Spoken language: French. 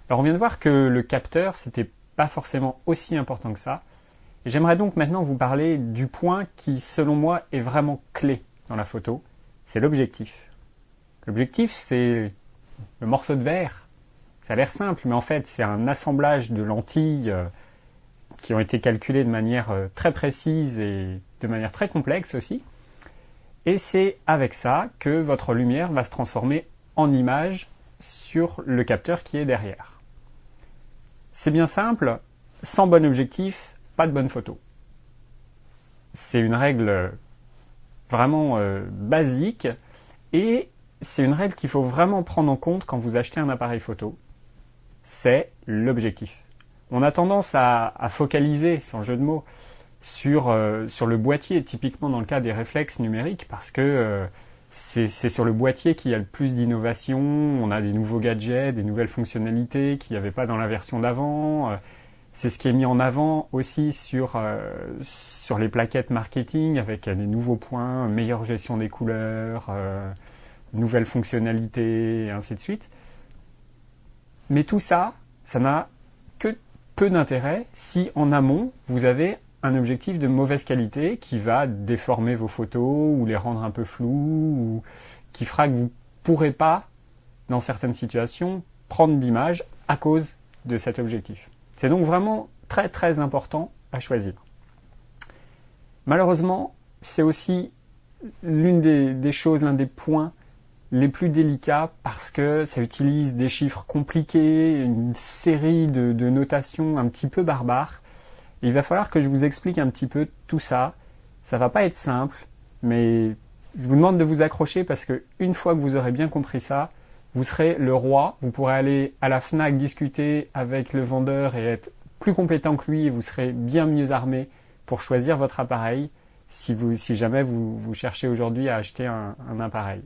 Alors on vient de voir que le capteur, c'était pas forcément aussi important que ça. Et j'aimerais donc maintenant vous parler du point qui, selon moi, est vraiment clé dans la photo. C'est l'objectif. L'objectif, c'est le morceau de verre. Ça a l'air simple, mais en fait, c'est un assemblage de lentilles qui ont été calculées de manière très précise et de manière très complexe aussi. Et c'est avec ça que votre lumière va se transformer en image sur le capteur qui est derrière. C'est bien simple, sans bon objectif, pas de bonne photo. C'est une règle vraiment basique et c'est une règle qu'il faut vraiment prendre en compte quand vous achetez un appareil photo. C'est l'objectif. On a tendance à focaliser, sans jeu de mots, sur le boîtier, typiquement dans le cas des réflexes numériques, parce que c'est sur le boîtier qu'il y a le plus d'innovation, on a des nouveaux gadgets, des nouvelles fonctionnalités qu'il n'y avait pas dans la version d'avant. C'est ce qui est mis en avant aussi sur les plaquettes marketing, avec des nouveaux points, meilleure gestion des couleurs, nouvelles fonctionnalités, et ainsi de suite. Mais tout ça, ça n'a que peu d'intérêt si en amont, vous avez un objectif de mauvaise qualité qui va déformer vos photos ou les rendre un peu floues ou qui fera que vous ne pourrez pas, dans certaines situations, prendre d'images à cause de cet objectif. C'est donc vraiment très très important à choisir. Malheureusement, c'est aussi l'une des choses, l'un des points les plus délicats parce que ça utilise des chiffres compliqués, une série de notations un petit peu barbares. Il va falloir que je vous explique un petit peu tout ça. Ça va pas être simple, mais je vous demande de vous accrocher parce que une fois que vous aurez bien compris ça, vous serez le roi. Vous pourrez aller à la Fnac discuter avec le vendeur et être plus compétent que lui et vous serez bien mieux armé pour choisir votre appareil si jamais vous cherchez aujourd'hui à acheter un appareil.